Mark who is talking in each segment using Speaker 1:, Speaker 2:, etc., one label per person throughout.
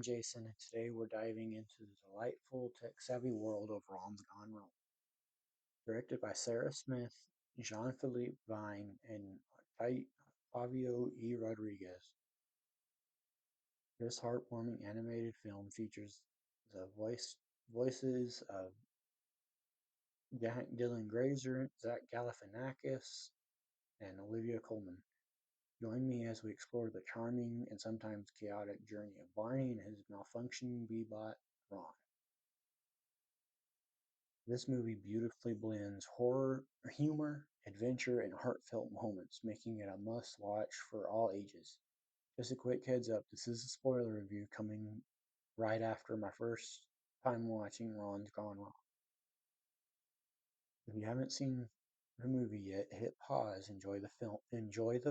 Speaker 1: Jason, and today we're diving into the delightful, tech-savvy world of Ron's Gone Wrong. Directed by Sarah Smith, Jean-Philippe Vine, and Fabio E. Rodriguez, this heartwarming animated film features the voices of Dylan Grazer, Zach Galifianakis, and Olivia Colman. Join me as we explore the charming and sometimes chaotic journey of Barney and his malfunctioning Bebot, Ron. This movie beautifully blends horror, humor, adventure, and heartfelt moments, making it a must-watch for all ages. Just a quick heads up, this is a spoiler review coming right after my first time watching Ron's Gone Wrong. If you haven't seen the movie yet, hit pause, enjoy the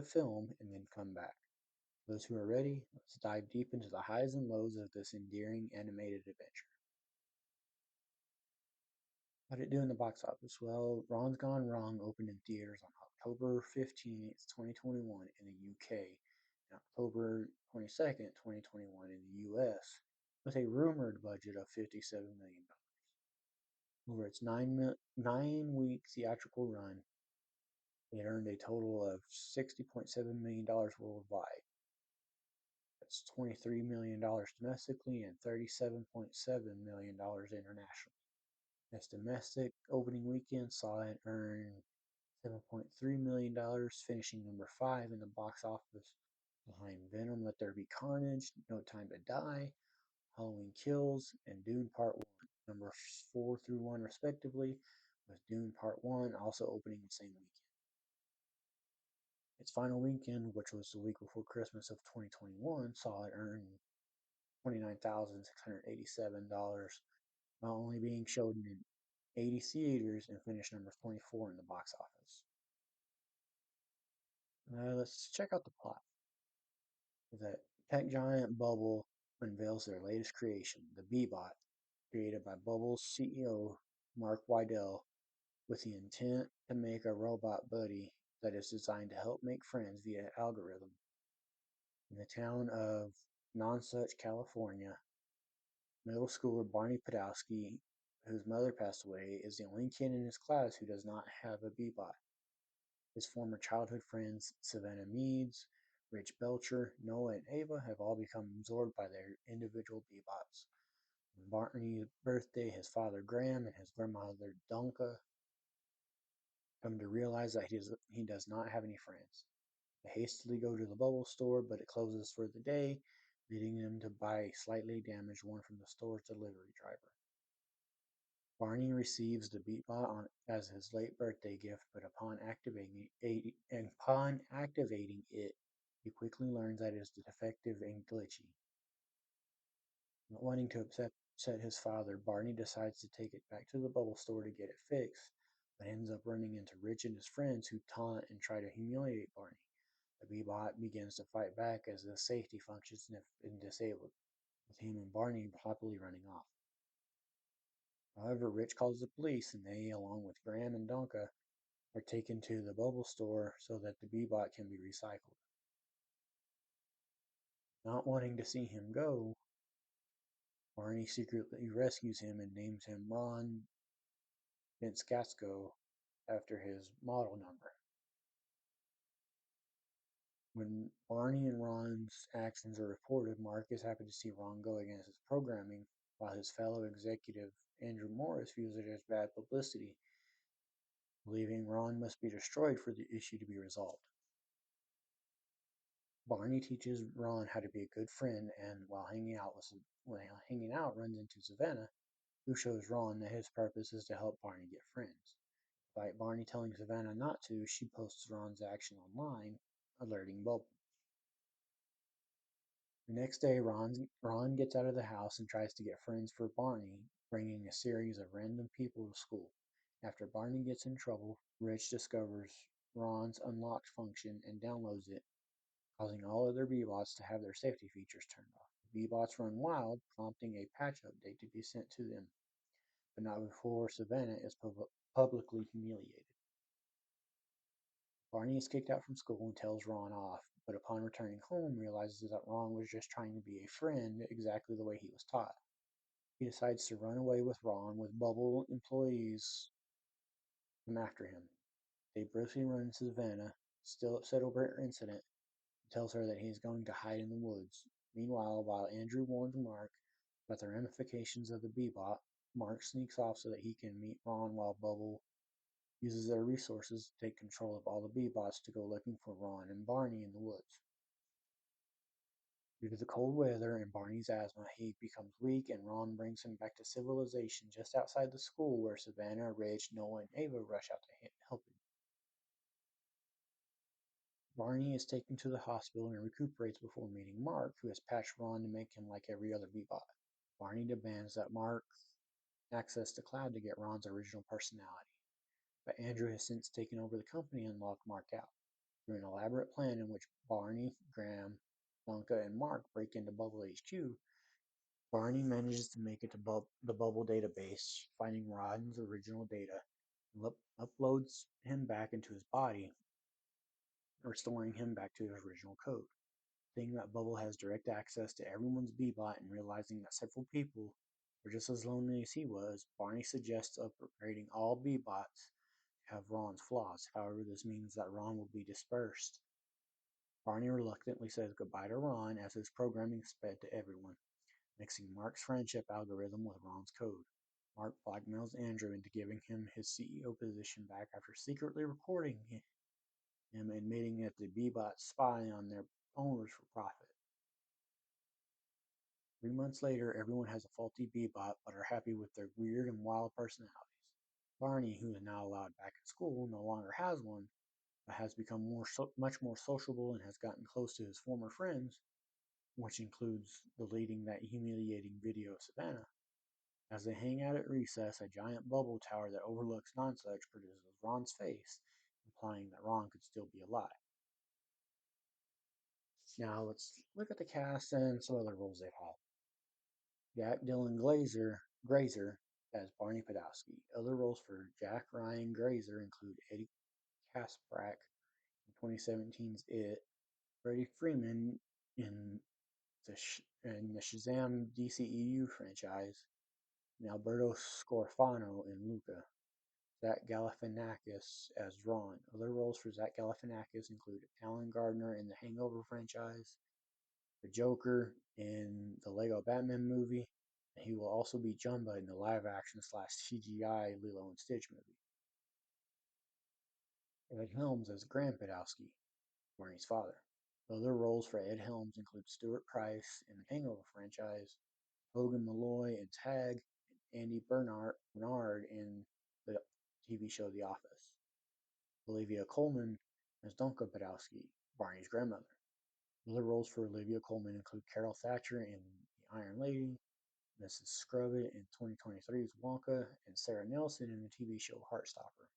Speaker 1: film, and then come back. For those who are ready, let's dive deep into the highs and lows of this endearing animated adventure. How'd it do in the box office? Well, Ron's Gone Wrong opened in theaters on October 15th, 2021 in the UK and October 22nd, 2021 in the US with a rumored budget of $57 million. Over its nine-week theatrical run, it earned a total of $60.7 million worldwide. That's $23 million domestically and $37.7 million internationally. Its domestic opening weekend saw it earn $7.3 million, finishing number 5 in the box office behind Venom Let There Be Carnage, No Time to Die, Halloween Kills, and Dune Part 1, number 4 through 1 respectively, with Dune Part 1 also opening the same weekend. Its final weekend, which was the week before Christmas of 2021, saw it earn $29,687, while only being showed in 80 theaters and finished number 24 in the box office. Let's check out the plot. The tech giant Bubble unveils their latest creation, the Bebot, created by Bubble's CEO Mark Wydell with the intent to make a robot buddy that is designed to help make friends via algorithm. In the town of Nonsuch, California, middle schooler Barney Podolsky, whose mother passed away, is the only kid in his class who does not have a Bebot. His former childhood friends Savannah Meads, Rich Belcher, Noah, and Ava have all become absorbed by their individual Bebots. On Barney's birthday, his father Graham and his grandmother Dunca come to realize that he does not have any friends. They hastily go to the bubble store, but it closes for the day, leading them to buy a slightly damaged one from the store's delivery driver. Barney receives the Beatbot as his late birthday gift, but upon activating it, he quickly learns that it is defective and glitchy. Not wanting to upset his father, Barney decides to take it back to the bubble store to get it fixed, but ends up running into Rich and his friends who taunt and try to humiliate Barney. The Beatbot begins to fight back as the safety functions have been disabled, with him and Barney happily running off. However, Rich calls the police, and they, along with Graham and Donka, are taken to the bubble store so that the Bebot can be recycled. Not wanting to see him go, Barney secretly rescues him and names him Ron Vinskatsko after his model number. When Barney and Ron's actions are reported, Mark is happy to see Ron go against his programming, while his fellow executive Andrew Morris views it as bad publicity, believing Ron must be destroyed for the issue to be resolved. Barney teaches Ron how to be a good friend, and while hanging out, runs into Savannah, who shows Ron that his purpose is to help Barney get friends. Despite Barney telling Savannah not to, she posts Ron's action online, alerting Bubble. The next day, Ron gets out of the house and tries to get friends for Barney, bringing a series of random people to school. After Barney gets in trouble, Rich discovers Ron's unlocked function and downloads it, causing all other Bebots to have their safety features turned off. The Bebots run wild, prompting a patch update to be sent to them, but not before Savannah is publicly humiliated. Barney is kicked out from school and tells Ron off, but upon returning home realizes that Ron was just trying to be a friend exactly the way he was taught. He decides to run away with Ron with Bubble employees come after him. They briefly run into Savannah, still upset over her incident, and tells her that he is going to hide in the woods. Meanwhile, while Andrew warns Mark about the ramifications of the Bebop, Mark sneaks off so that he can meet Ron while Bubble uses their resources to take control of all the Bebots to go looking for Ron and Barney in the woods. Due to the cold weather and Barney's asthma, he becomes weak, and Ron brings him back to civilization just outside the school where Savannah, Ridge, Noah, and Ava rush out to help him. Barney is taken to the hospital and recuperates before meeting Mark, who has patched Ron to make him like every other Bebop. Barney demands that Mark access the cloud to get Ron's original personality, but Andrew has since taken over the company and locked Mark out. Through an elaborate plan in which Barney, Graham, Blanca, and Mark break into Bubble HQ, Barney manages to make it to the Bubble database, finding Ron's original data, and uploads him back into his body, restoring him back to his original code. Seeing that Bubble has direct access to everyone's Bebot and realizing that several people were just as lonely as he was, Barney suggests upgrading all Bebots to have Ron's flaws. However, this means that Ron will be dispersed. Barney reluctantly says goodbye to Ron as his programming sped to everyone, mixing Mark's friendship algorithm with Ron's code. Mark blackmails Andrew into giving him his CEO position back after secretly recording him admitting that the Bebots spy on their owners for profit. 3 months later, everyone has a faulty Bebop but are happy with their weird and wild personalities. Barney, who is now allowed back at school, no longer has one, but has become much more sociable and has gotten close to his former friends, which includes deleting that humiliating video of Savannah. As they hang out at recess, a giant bubble tower that overlooks Nonsuch produces Ron's face, implying that Ron could still be alive. Now let's look at the cast and some other roles they've had. Jack Dylan Grazer as Barney Podolsky. Other roles for Jack Ryan Grazer include Eddie Kasprak in 2017's It, Freddie Freeman in the Shazam DCEU franchise, and Alberto Scorfano in Luca. Zach Galifianakis as Ron. Other roles for Zach Galifianakis include Alan Gardner in the Hangover franchise, the Joker in the Lego Batman movie, and he will also be Jumba in the live-action / CGI Lilo and Stitch movie. Ed Helms as Graham Podolsky, Barney's father. Other roles for Ed Helms include Stuart Price in the Hangover franchise, Hogan Malloy in Tag, and Andy Bernard in the TV show The Office. Olivia Colman as Donka Podolsky, Barney's grandmother. Other roles for Olivia Colman include Carol Thatcher in The Iron Lady, Mrs. Scrubbit in 2023's Wonka, and Sarah Nelson in the TV show Heartstopper.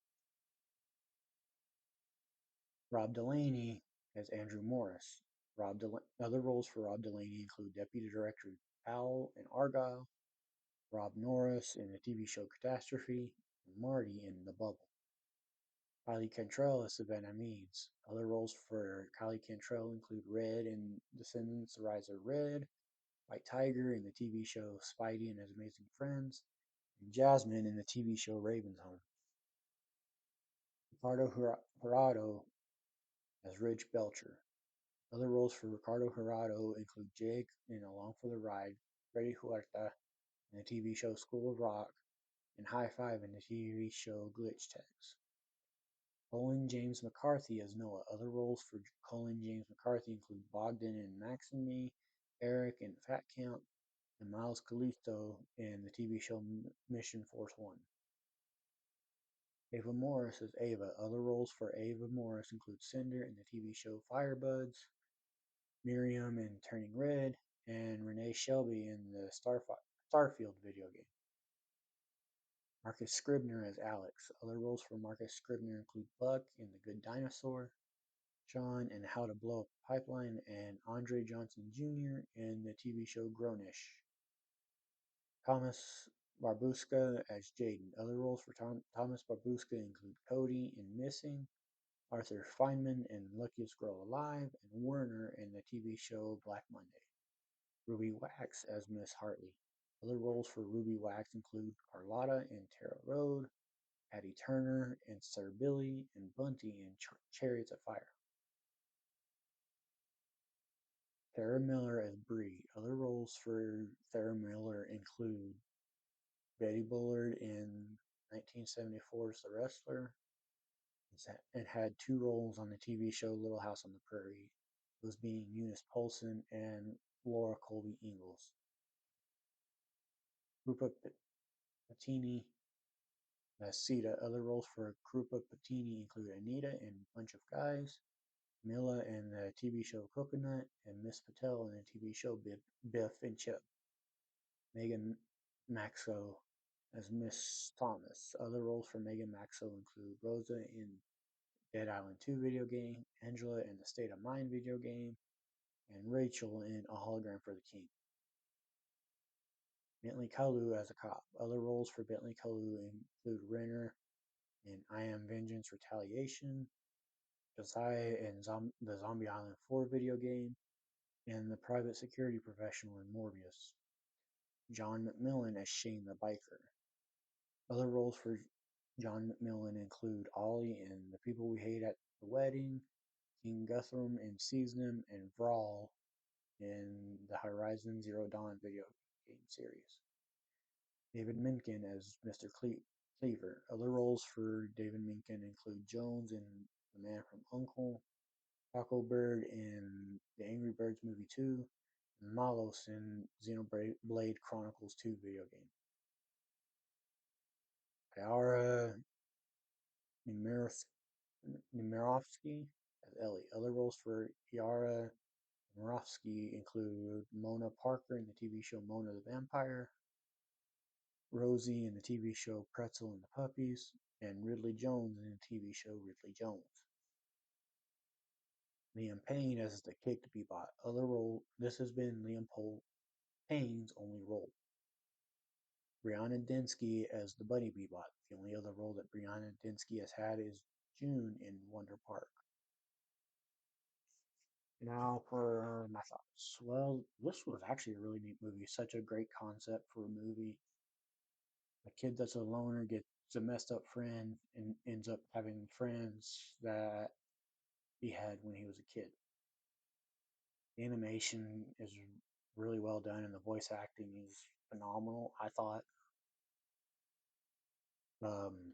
Speaker 1: Rob Delaney as Andrew Morris. Other roles for Rob Delaney include Deputy Director Powell in Argyle, Rob Norris in the TV show Catastrophe, and Marty in The Bubble. Kylie Cantrell as Savannah Meads. Other roles for Kylie Cantrell include Red in Descendants: The Rise of Red, White Tiger in the TV show Spidey and His Amazing Friends, and Jasmine in the TV show Raven's Home. Ricardo Jurado as Ridge Belcher. Other roles for Ricardo Jurado include Jake in Along for the Ride, Freddy Huerta in the TV show School of Rock, and High Five in the TV show Glitch Techs. Colin James McCarthy as Noah. Other roles for Colin James McCarthy include Bogdan in Max and Me, Eric in Fat Camp, and Miles Callisto in the TV show Mission Force One. Ava Morris as Ava. Other roles for Ava Morris include Cinder in the TV show Firebuds, Miriam in Turning Red, and Renee Shelby in the Starfield video game. Marcus Scribner as Alex. Other roles for Marcus Scribner include Buck in The Good Dinosaur, Sean in How to Blow Up a Pipeline, and Andre Johnson Jr. in the TV show Grownish. Thomas Barbuska as Jaden. Other roles for Thomas Barbuska include Cody in Missing, Arthur Feynman in Luckiest Girl Alive, and Werner in the TV show Black Monday. Ruby Wax as Miss Hartley. Other roles for Ruby Wax include Carlotta in Tara Road, Patty Turner in Sir Billy, and Bunty in Chariots of Fire. Thera Miller as Bree. Other roles for Thera Miller include Betty Bullard in 1974's The Wrestler, and had two roles on the TV show Little House on the Prairie, those being Eunice Polson and Laura Colby Ingalls. Rupa Patini as Sita. Other roles for Krupa Patini include Anita in Bunch of Guys, Mila in the TV show Coconut, and Miss Patel in the TV show Biff and Chip. Megan Maxo as Miss Thomas. Other roles for Megan Maxo include Rosa in Dead Island 2 video game, Angela in the State of Mind video game, and Rachel in A Hologram for the King. Bentley Kalu as a cop. Other roles for Bentley Kalu include Renner in I Am Vengeance Retaliation, Josiah in the Zombie Island 4 video game, and the private security professional in Morbius. John McMillan as Shane the Biker. Other roles for John McMillan include Ollie in The People We Hate at the Wedding, King Guthrum in Seasonum, and Vrawl in the Horizon Zero Dawn video game series. David Minkin as Mr. Cleaver. Other roles for David Minkin include Jones in The Man from U.N.C.L.E., Taco Bird in the Angry Birds movie 2, and Malos in Xenoblade Chronicles 2 video game. Kyara Nemirovsky as Ellie. Other roles for Yara Nemirovsky include Mona Parker in the TV show Mona the Vampire, Rosie in the TV show Pretzel and the Puppies, and Ridley Jones in the TV show Ridley Jones. Liam Payne as the Kicked Bebot. Other role, this has been Liam Payne's only role. Brianna Densky as the Bunny Bebot. The only other role that Brianna Densky has had is June in Wonder Park. Now for my thoughts. Well, this was actually a really neat movie. Such a great concept for a movie. A kid that's a loner gets a messed up friend and ends up having friends that he had when he was a kid. The animation is really well done and the voice acting is phenomenal, I thought. Um,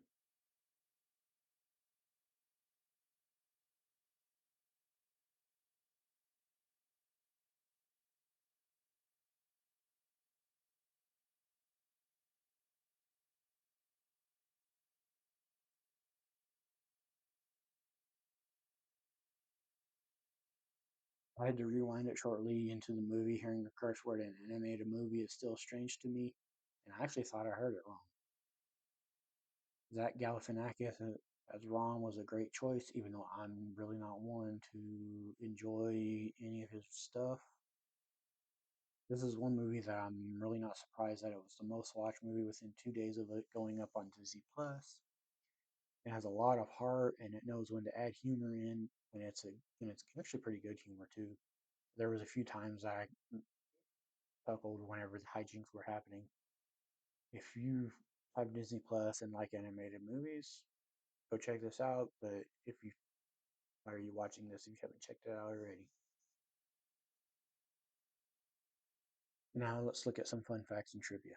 Speaker 1: I had to rewind it shortly into the movie. Hearing the curse word in an animated movie is still strange to me, and I actually thought I heard it wrong. Zach Galifianakis as Ron was a great choice, even though I'm really not one to enjoy any of his stuff. This is one movie that I'm really not surprised that it was the most watched movie within 2 days of it going up on Disney Plus. It has a lot of heart and it knows when to add humor in, and it's actually pretty good humor too. There was a few times I chuckled whenever the hijinks were happening. If you have Disney Plus and like animated movies, go check this out. But if you why are you watching this if you haven't checked it out already? Now let's look at some fun facts and trivia.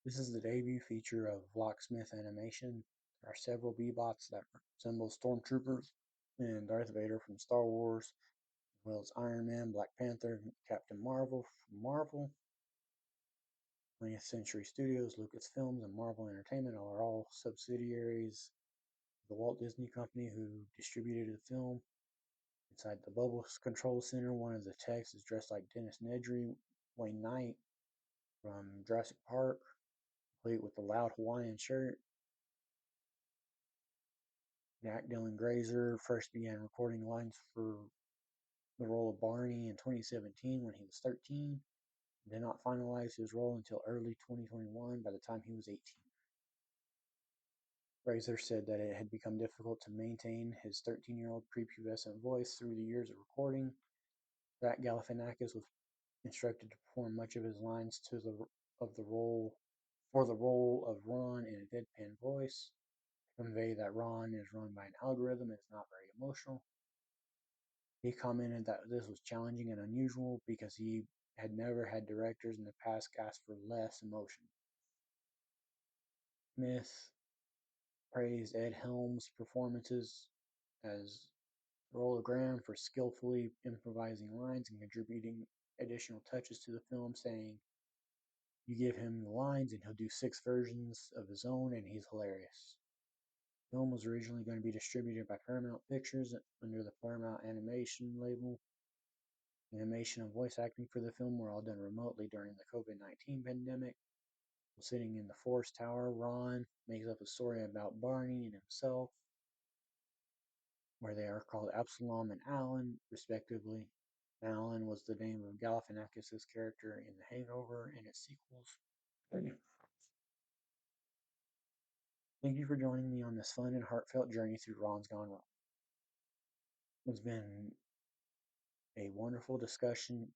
Speaker 1: This is the debut feature of Locksmith Animation. There are several Bebots that resemble stormtroopers and Darth Vader from Star Wars, as well as Iron Man, Black Panther, and Captain Marvel from Marvel. 20th Century Studios, Lucasfilms, and Marvel Entertainment are all subsidiaries of the Walt Disney Company who distributed the film. Inside the Bubble Control Center, one of the techs is dressed like Dennis Nedry, Wayne Knight from Jurassic Park, complete with the loud Hawaiian shirt. Jack Dylan Grazer first began recording lines for the role of Barney in 2017 when he was 13. Did not finalize his role until early 2021 by the time he was 18. Fraser said that it had become difficult to maintain his 13-year-old prepubescent voice through the years of recording. Zach Galifianakis was instructed to perform much of his lines of the role for the role of Ron in a deadpan voice, to convey that Ron is run by an algorithm and is not very emotional. He commented that this was challenging and unusual because he had never had directors in the past ask for less emotion. Smith praised Ed Helms' performances as Rolla Graham for skillfully improvising lines and contributing additional touches to the film, saying, "You give him the lines and he'll do 6 versions of his own, and he's hilarious." The film was originally going to be distributed by Paramount Pictures under the Paramount Animation label. Animation and voice acting for the film were all done remotely during the COVID-19 pandemic. While sitting in the Force Tower, Ron makes up a story about Barney and himself, where they are called Absalom and Alan, respectively. Alan was the name of Galifianakis' character in The Hangover and its sequels. Thank you for joining me on this fun and heartfelt journey through Ron's Gone Wrong. It's been a wonderful discussion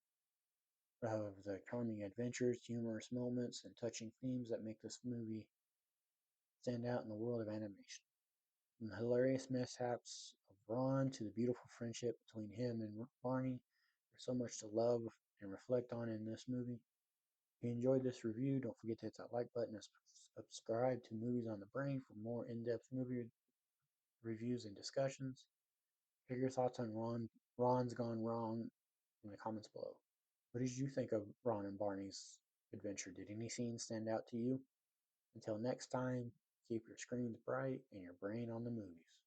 Speaker 1: of the charming adventures, humorous moments, and touching themes that make this movie stand out in the world of animation. From the hilarious mishaps of Ron to the beautiful friendship between him and Barney, there's so much to love and reflect on in this movie. If you enjoyed this review, don't forget to hit that like button and subscribe to Movies on the Brain for more in-depth movie reviews and discussions. Share your thoughts on Ron's Gone Wrong in the comments below. What did you think of Ron and Barney's adventure? Did any scenes stand out to you? Until next time, keep your screens bright and your brain on the movies.